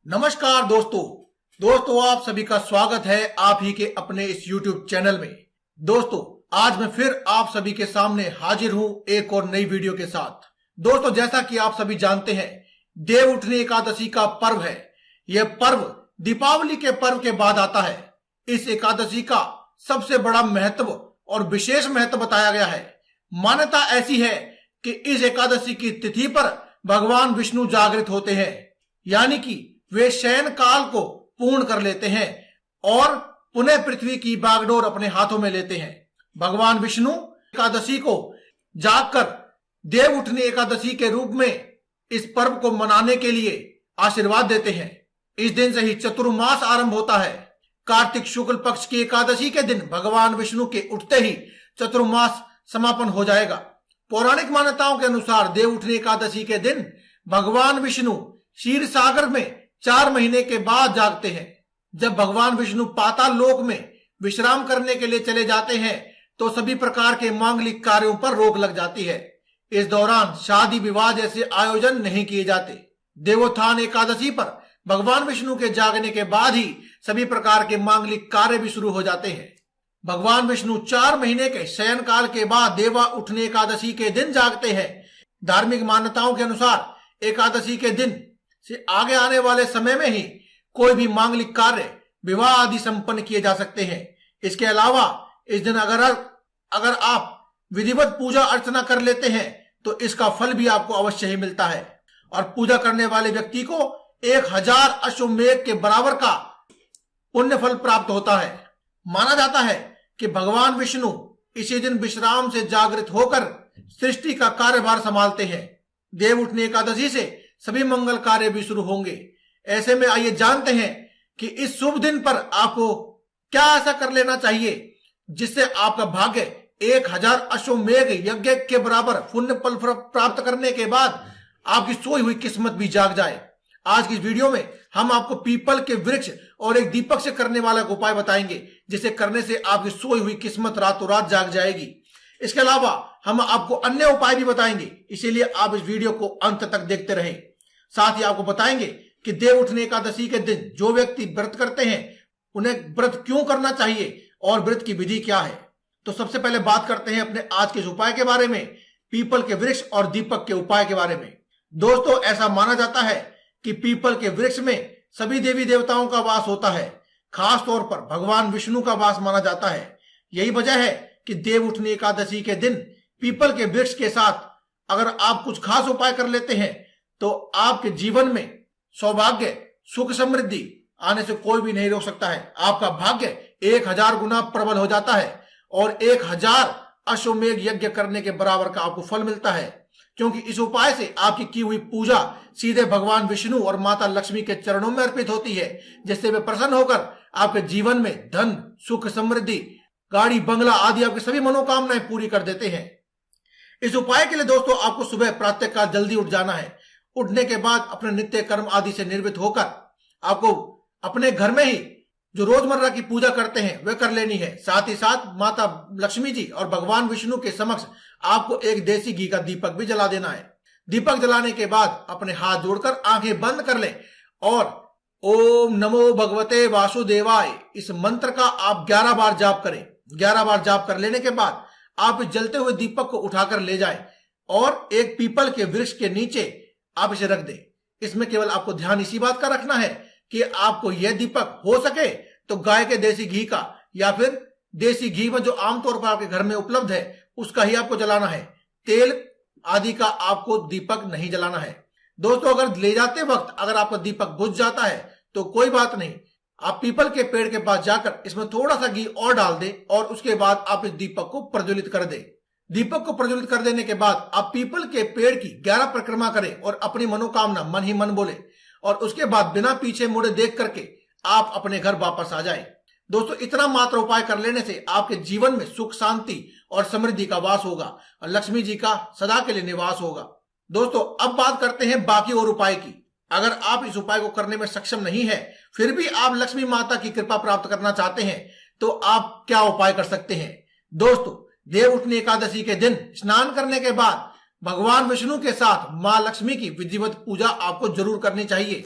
नमस्कार दोस्तों आप सभी का स्वागत है आप ही के अपने इस YouTube चैनल में। दोस्तों आज मैं फिर आप सभी के सामने हाजिर हूं एक और नई वीडियो के साथ। दोस्तों जैसा कि आप सभी जानते हैं, देव उठनी एकादशी का पर्व है। यह पर्व दीपावली के पर्व के बाद आता है। इस एकादशी का सबसे बड़ा महत्व और विशेष महत्व बताया गया है। मान्यता ऐसी है कि इस एकादशी की तिथि पर भगवान विष्णु जागृत होते हैं, यानी कि वे शयन काल को पूर्ण कर लेते हैं और पुनः पृथ्वी की बागडोर अपने हाथों में लेते हैं। भगवान विष्णु एकादशी को जागकर देव उठनी एकादशी के रूप में इस पर्व को मनाने के लिए आशीर्वाद देते हैं। इस दिन से ही चतुर्मास आरंभ होता है। कार्तिक शुक्ल पक्ष की एकादशी के दिन भगवान विष्णु के उठते ही चतुर्मास समापन हो जाएगा। पौराणिक मान्यताओं के अनुसार देव उठनी एकादशी के दिन भगवान विष्णु क्षीर सागर में 4 महीने के बाद जागते हैं। जब भगवान विष्णु पाताल लोक में विश्राम करने के लिए चले जाते हैं तो सभी प्रकार के मांगलिक कार्यों पर रोक लग जाती है। इस दौरान शादी विवाह जैसे आयोजन नहीं किए जाते। देवोत्थान एकादशी पर भगवान विष्णु के जागने के बाद ही सभी प्रकार के मांगलिक कार्य भी शुरू हो जाते हैं। भगवान विष्णु 4 महीने के शयन काल के बाद देवा उठनी एकादशी के दिन जागते हैं। धार्मिक मान्यताओं के अनुसार एकादशी के दिन से आगे आने वाले समय में ही कोई भी मांगलिक कार्य विवाह आदि संपन्न किए जा सकते हैं। इसके अलावा इस दिन अगर आप विधिवत पूजा अर्चना कर लेते हैं तो इसका फल भी आपको अवश्य ही मिलता है और पूजा करने वाले व्यक्ति को 1000 अश्वमेध के बराबर का पुण्य फल प्राप्त होता है। माना जाता है कि भगवान विष्णु इसी दिन विश्राम से जागृत होकर सृष्टि का कार्यभार संभालते हैं। देव उठनी एकादशी से सभी मंगल कार्य भी शुरू होंगे। ऐसे में आइए जानते हैं कि इस शुभ दिन पर आपको क्या ऐसा कर लेना चाहिए जिससे आपका भाग्य 1000 अश्वमेध यज्ञ के बराबर पुण्य फल प्राप्त करने के बाद आपकी सोई हुई किस्मत भी जाग जाए। आज की इस वीडियो में हम आपको पीपल के वृक्ष और एक दीपक से करने वाला उपाय बताएंगे, जिसे करने से आपकी सोई हुई किस्मत रातों रात जाग जाएगी। इसके अलावा हम आपको अन्य उपाय भी बताएंगे, इसीलिए आप इस वीडियो को अंत तक देखते रहें। साथ ही आपको बताएंगे कि देव उठनी एकादशी के दिन जो व्यक्ति व्रत करते हैं उन्हें व्रत क्यों करना चाहिए और व्रत की विधि क्या है। तो सबसे पहले बात करते हैं अपने आज के इस उपाय के बारे में, पीपल के वृक्ष और दीपक के उपाय के बारे में। दोस्तों ऐसा माना जाता है कि पीपल के वृक्ष में सभी देवी देवताओं का वास होता है। खास तौर पर भगवान विष्णु का वास माना जाता है। यही वजह है कि देव उठनी एकादशी के दिन पीपल के वृक्ष के साथ अगर आप कुछ खास उपाय कर लेते हैं तो आपके जीवन में सौभाग्य सुख समृद्धि आने से कोई भी नहीं रोक सकता है। आपका भाग्य 1000 गुना प्रबल हो जाता है और 1000 अश्वमेध यज्ञ करने के बराबर का आपको फल मिलता है, क्योंकि इस उपाय से आपकी की हुई पूजा सीधे भगवान विष्णु और माता लक्ष्मी के चरणों में अर्पित होती है, जिससे वे प्रसन्न होकर आपके जीवन में धन सुख समृद्धि गाड़ी बंगला आदि आपकी सभी मनोकामनाएं पूरी कर देते हैं। इस उपाय के लिए दोस्तों आपको सुबह प्रातःकाल जल्दी उठ जाना है। उठने के बाद अपने नित्य कर्म आदि से निर्वृत्त होकर आपको अपने घर में ही जो रोजमर्रा की पूजा करते हैं वह कर लेनी है। साथ ही साथ माता लक्ष्मी जी और भगवान विष्णु के समक्ष आपको एक देसी घी का दीपक भी जला देना है। दीपक जलाने के बाद अपने हाथ जोड़कर आंखें बंद कर लें और ओम नमो भगवते वासुदेवाय इस मंत्र का आप 11 बार जाप करें। 11 बार जाप कर लेने के बाद आप इस जलते हुए दीपक को उठाकर ले जाएं और एक पीपल के वृक्ष के नीचे आप इसे रख दें। इसमें केवल आपको ध्यान इसी बात का रखना है कि आपको यह दीपक हो सके तो गाय के देसी घी का या फिर देसी घी में जो आमतौर पर आपके घर में उपलब्ध है उसका ही आपको जलाना है। तेल आदि का आपको दीपक नहीं जलाना है। दोस्तों अगर ले जाते वक्त अगर आपका दीपक बुझ जाता है तो कोई बात नहीं, आप पीपल के पेड़ के पास जाकर इसमें थोड़ा सा घी और डाल दें और उसके बाद आप इस दीपक को प्रज्वलित कर दें। दीपक को प्रज्वलित कर देने के बाद आप पीपल के पेड़ की 11 परिक्रमा करें और अपनी मनोकामना मन ही मन बोले और उसके बाद बिना पीछे मुड़े देख करके आप अपने घर वापस आ जाएं। दोस्तों इतना मात्र उपाय कर लेने से आपके जीवन में सुख शांति और समृद्धि का वास होगा और लक्ष्मी जी का सदा के लिए निवास होगा। दोस्तों अब बात करते हैं बाकी और उपाय की। अगर आप इस उपाय को करने में सक्षम नहीं है फिर भी आप लक्ष्मी माता की कृपा प्राप्त करना चाहते हैं तो आप क्या उपाय कर सकते हैं। दोस्तों देव उठनी एकादशी के दिन स्नान करने के बाद भगवान विष्णु के साथ मां लक्ष्मी की विधिवत पूजा आपको जरूर करनी चाहिए।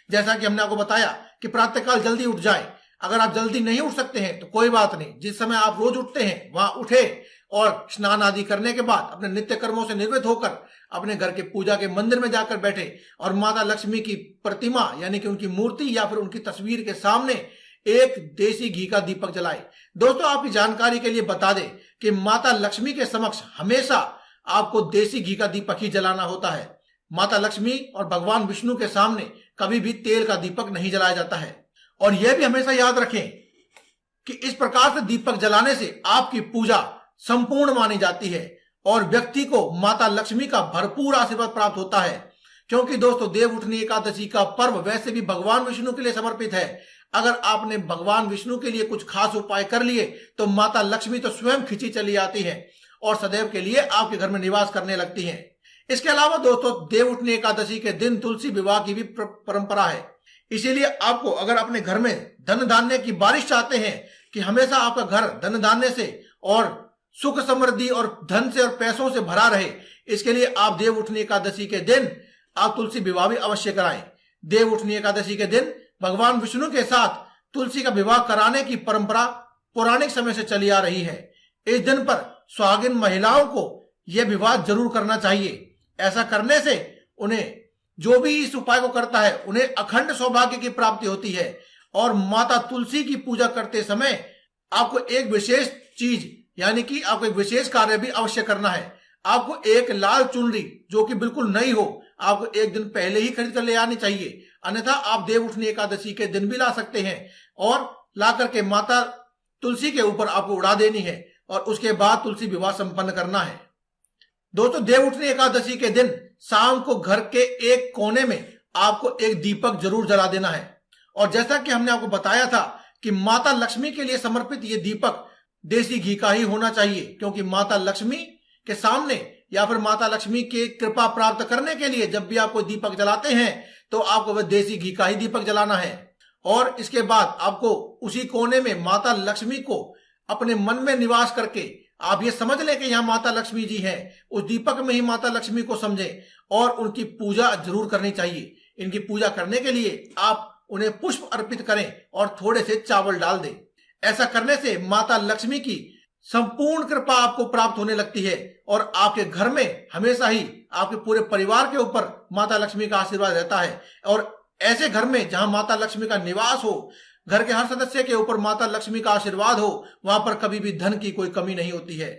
जैसा कि हमने आपको बताया कि प्रातःकाल जल्दी उठ जाए। अगर आप जल्दी नहीं उठ सकते हैं तो कोई बात नहीं, जिस समय आप रोज उठते हैं वहां उठे और स्नान आदि करने के बाद अपने नित्य कर्मों से निवृत्त होकर अपने घर के पूजा के मंदिर में जाकर बैठे और माता लक्ष्मी की प्रतिमा यानी कि उनकी मूर्ति या फिर उनकी तस्वीर के सामने एक देसी घी का दीपक जलाए। दोस्तों, आपकी जानकारी के लिए बता दें कि माता लक्ष्मी के समक्ष हमेशा आपको देसी घी का दीपक ही जलाना होता है। माता लक्ष्मी और भगवान विष्णु के सामने कभी भी तेल का दीपक नहीं जलाया जाता है। और यह भी हमेशा याद रखें कि इस प्रकार से दीपक जलाने से आपकी पूजा संपूर्ण मानी जाती है और व्यक्ति को माता लक्ष्मी का भरपूर आशीर्वाद प्राप्त होता है। क्योंकि दोस्तों, देव उठनी एकादशी का पर्व वैसे भी भगवान विष्णु के लिए समर्पित है। अगर आपने भगवान विष्णु के लिए कुछ खास उपाय कर लिए तो माता लक्ष्मी तो स्वयं खिंची चली आती है और सदैव के लिए आपके घर में निवास करने लगती हैं। इसके अलावा दोस्तों, देव उठनी एकादशी के दिन तुलसी विवाह की भी परंपरा है। इसीलिए आपको अगर अपने घर में धन धान्य की बारिश चाहते हैं कि हमेशा आपका घर धन धान्य से और सुख समृद्धि और धन से और पैसों से भरा रहे, इसके लिए आप देव उठनी एकादशी के दिन आप तुलसी विवाह भी अवश्य कराएं। देव उठनी एकादशी के दिन भगवान विष्णु के साथ तुलसी का विवाह कराने की परंपरा पौराणिक समय से चली आ रही है। इस दिन पर सुहागिन महिलाओं को यह विवाह जरूर करना चाहिए। ऐसा करने से उन्हें, जो भी इस उपाय को करता है, उन्हें अखंड सौभाग्य की प्राप्ति होती है। और माता तुलसी की पूजा करते समय आपको एक विशेष चीज यानी कि आपको एक विशेष कार्य भी अवश्य करना है। आपको एक लाल चुनरी जो कि बिल्कुल नई हो, आपको एक दिन पहले ही खरीद कर ले आनी चाहिए। अन्यथा आप देव उठनी एकादशी के दिन भी ला सकते हैं और ला करके माता तुलसी के ऊपर आपको उड़ा देनी है और उसके बाद तुलसी विवाह संपन्न करना है। दोस्तों, देव उठनी एकादशी के दिन शाम को घर के एक कोने में आपको एक दीपक जरूर जला देना है। और जैसा कि हमने आपको बताया था कि माता लक्ष्मी के लिए समर्पित ये दीपक देसी घी का ही होना चाहिए, क्योंकि माता लक्ष्मी के सामने या फिर माता लक्ष्मी की कृपा प्राप्त करने के लिए जब भी आप कोई दीपक जलाते हैं तो आपको वह देसी घी का ही दीपक जलाना है। और इसके बाद आपको उसी कोने में माता लक्ष्मी को अपने मन में निवास करके आप ये समझ लें कि यहाँ माता लक्ष्मी जी हैं, उस दीपक में ही माता लक्ष्मी को समझें और उनकी पूजा जरूर करनी चाहिए। इनकी पूजा करने के लिए आप उन्हें पुष्प अर्पित करें और थोड़े से चावल डाल दें। ऐसा करने से माता लक्ष्मी की संपूर्ण कृपा आपको प्राप्त होने लगती है और आपके घर में हमेशा ही आपके पूरे परिवार के ऊपर माता लक्ष्मी का आशीर्वाद रहता है। और ऐसे घर में जहां माता लक्ष्मी का निवास हो, घर के हर सदस्य के ऊपर माता लक्ष्मी का आशीर्वाद हो, वहां पर कभी भी धन की कोई कमी नहीं होती है।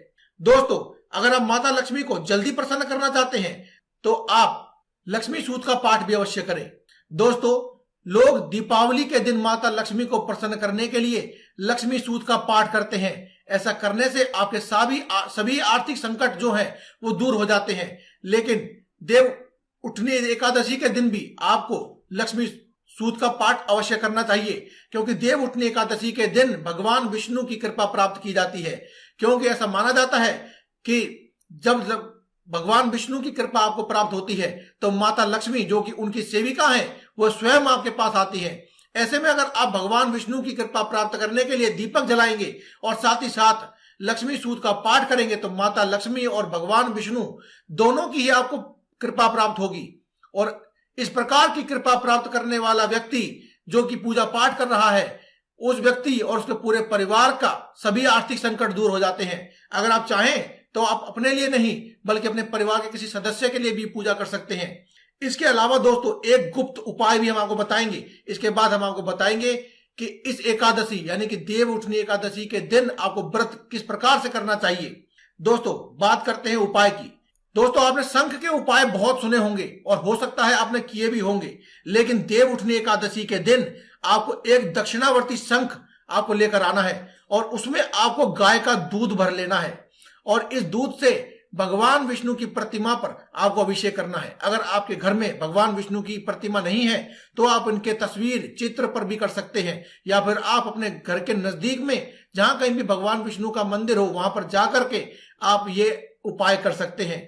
दोस्तों, अगर आप माता लक्ष्मी को जल्दी प्रसन्न करना चाहते हैं तो आप लक्ष्मी सूक्त का पाठ भी अवश्य करें। दोस्तों, लोग दीपावली के दिन माता लक्ष्मी को प्रसन्न करने के लिए लक्ष्मी सूक्त का पाठ करते हैं। ऐसा करने से आपके सभी आर्थिक संकट जो हैं वो दूर हो जाते हैं। लेकिन देव उठनी एकादशी के दिन भी आपको लक्ष्मी सूक्त का पाठ अवश्य करना चाहिए, क्योंकि देव उठनी एकादशी के दिन भगवान विष्णु की कृपा प्राप्त की जाती है। क्योंकि ऐसा माना जाता है कि जब भगवान विष्णु की कृपा आपको प्राप्त होती है तो माता लक्ष्मी जो कि उनकी सेविका है वो स्वयं आपके पास आती है। ऐसे में अगर आप भगवान विष्णु की कृपा प्राप्त करने के लिए दीपक जलाएंगे और साथ ही साथ लक्ष्मी सूक्त का पाठ करेंगे तो माता लक्ष्मी और भगवान विष्णु दोनों की ही आपको कृपा प्राप्त होगी। और इस प्रकार की कृपा प्राप्त करने वाला व्यक्ति जो कि पूजा पाठ कर रहा है, उस व्यक्ति और उसके पूरे परिवार का सभी आर्थिक संकट दूर हो जाते हैं। अगर आप चाहें तो आप अपने लिए नहीं बल्कि अपने परिवार के किसी सदस्य के लिए भी पूजा कर सकते हैं। इसके अलावा दोस्तों, एक गुप्त उपाय भी हम आपको बताएंगे। इसके बाद हम आपको बताएंगे कि इस एकादशी यानी कि देव उठनी एकादशी के दिन आपको व्रत किस प्रकार से करना चाहिए। दोस्तों, बात करते हैं उपाय की। दोस्तों, आपने शंख के उपाय बहुत सुने होंगे और हो सकता है आपने किए भी होंगे, लेकिन देव उठनी एकादशी के दिन आपको एक दक्षिणावर्ती शंख आपको लेकर आना है और उसमें आपको गाय का दूध भर लेना है और इस दूध से भगवान विष्णु की प्रतिमा पर आपको अभिषेक करना है। अगर आपके घर में भगवान विष्णु की प्रतिमा नहीं है तो आप इनके तस्वीर चित्र पर भी कर सकते हैं, या फिर आप अपने घर के नजदीक में जहां कहीं भी भगवान विष्णु का मंदिर हो वहां पर जाकर के आप ये उपाय कर सकते हैं।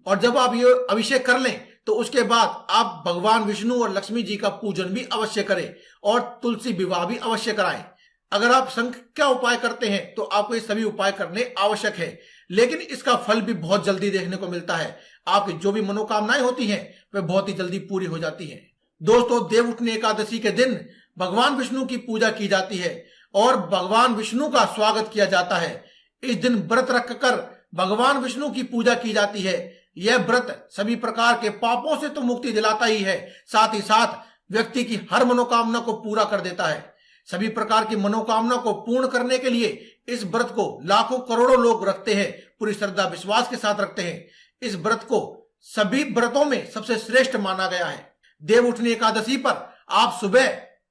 और जब आप ये अभिषेक कर लें तो उसके बाद आप भगवान विष्णु और लक्ष्मी जी का पूजन भी अवश्य करें और तुलसी विवाह भी अवश्य कराएं। अगर आप शंख का उपाय करते हैं तो आपको ये सभी उपाय करने आवश्यक है, लेकिन इसका फल भी बहुत जल्दी देखने को मिलता है। आपकी जो भी मनोकामनाएं होती हैं वह बहुत ही जल्दी पूरी हो जाती हैं। दोस्तों, देवउठनी एकादशी के दिन भगवान विष्णु की पूजा की जाती है और भगवान विष्णु का स्वागत किया जाता है। इस दिन व्रत रखकर भगवान विष्णु की पूजा की जाती है। यह व्रत सभी प्रकार के पापों से तो मुक्ति दिलाता ही है, साथ ही साथ व्यक्ति की हर मनोकामना को पूरा कर देता है। सभी प्रकार की मनोकामना को पूर्ण करने के लिए इस व्रत को लाखों करोड़ों लोग रखते हैं, पूरी श्रद्धा विश्वास के साथ रखते हैं। इस व्रत को सभी व्रतों में सबसे श्रेष्ठ माना गया है। देवउठनी एकादशी पर आप सुबह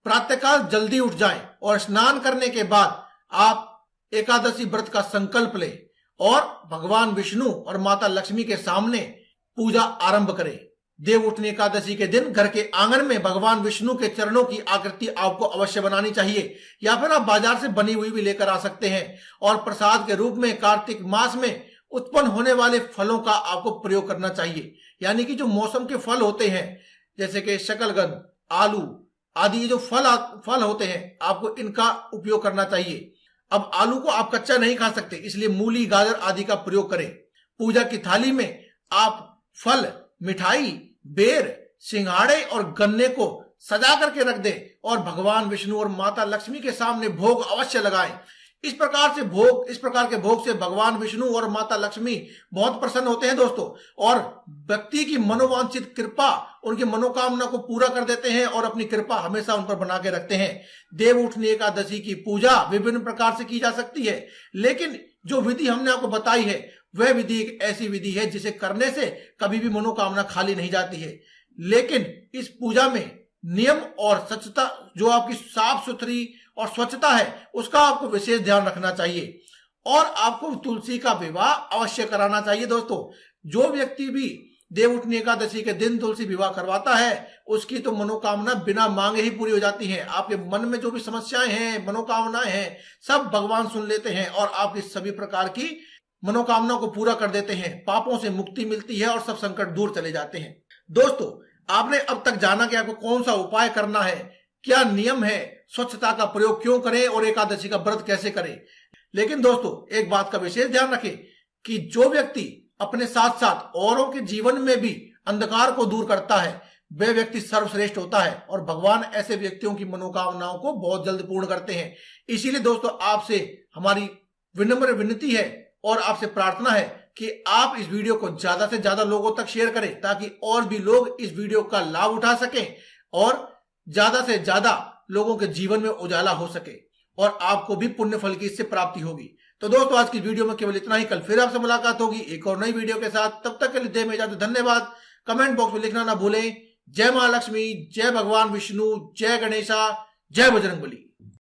प्रातःकाल जल्दी उठ जाएं और स्नान करने के बाद आप एकादशी व्रत का संकल्प लें और भगवान विष्णु और माता लक्ष्मी के सामने पूजा आरंभ करें। देवउठनी एकादशी के दिन घर के आंगन में भगवान विष्णु के चरणों की आकृति आपको अवश्य बनानी चाहिए, या फिर आप बाजार से बनी हुई भी लेकर आ सकते हैं। और प्रसाद के रूप में कार्तिक मास में उत्पन्न होने वाले फलों का आपको प्रयोग करना चाहिए, यानी कि जो मौसम के फल होते हैं जैसे कि शकलगंध, आलू आदि, ये जो फल होते हैं आपको इनका उपयोग करना चाहिए। अब आलू को आप कच्चा नहीं खा सकते, इसलिए मूली, गाजर आदि का प्रयोग करें। पूजा की थाली में आप फल, मिठाई, बेर, सिंघाड़े और गन्ने को सजा करके रख दें और भगवान विष्णु और माता लक्ष्मी के सामने भोग अवश्य लगाएं। इस प्रकार के भोग से भगवान विष्णु और माता लक्ष्मी बहुत प्रसन्न होते हैं दोस्तों, और व्यक्ति की मनोवांछित कृपा, उनकी मनोकामना को पूरा कर देते हैं और अपनी कृपा हमेशा उन पर बना के रखते हैं। देवउठनी एकादशी की पूजा विभिन्न प्रकार से की जा सकती है, लेकिन जो विधि हमने आपको बताई है वह विधि एक ऐसी विधि है जिसे करने से कभी भी मनोकामना खाली नहीं जाती है। लेकिन इस पूजा में नियम और स्वच्छता, जो आपकी साफ सुथरी और स्वच्छता है, उसका आपको विशेष ध्यान रखना चाहिए और आपको तुलसी का विवाह अवश्य कराना चाहिए। दोस्तों, जो व्यक्ति भी देवउठनी एकादशी के दिन तुलसी विवाह करवाता है उसकी तो मनोकामना बिना मांगे ही पूरी हो जाती है। आपके मन में जो भी समस्याएं हैं, मनोकामनाएं हैं, सब भगवान सुन लेते हैं और आपकी सभी प्रकार की मनोकामना को पूरा कर देते हैं। पापों से मुक्ति मिलती है और सब संकट दूर चले जाते हैं। दोस्तों, आपने अब तक जाना कि आपको कौन सा उपाय करना है, क्या नियम है, स्वच्छता का प्रयोग क्यों करें और एकादशी का व्रत कैसे करें। लेकिन दोस्तों, एक बात का विशेष ध्यान रखें कि जो व्यक्ति अपने साथ साथ औरों के जीवन में भी अंधकार को दूर करता है वह व्यक्ति सर्वश्रेष्ठ होता है और भगवान ऐसे व्यक्तियों की मनोकामनाओं को बहुत जल्द पूर्ण करते हैं। इसीलिए दोस्तों, आपसे हमारी विनम्र विनती है और आपसे प्रार्थना है कि आप इस वीडियो को ज्यादा से ज्यादा लोगों तक शेयर करें ताकि और भी लोग इस वीडियो का लाभ उठा सकें और ज्यादा से ज्यादा लोगों के जीवन में उजाला हो सके और आपको भी पुण्य फल की इससे प्राप्ति होगी। तो दोस्तों, आज की वीडियो में केवल इतना ही। कल फिर आपसे मुलाकात होगी एक और नई वीडियो के साथ। तब तक के लिए दें इजाजत। धन्यवाद। कमेंट बॉक्स में लिखना ना भूलें। जय महालक्ष्मी, जय भगवान विष्णु, जय गणेशा, जय बजरंगबली।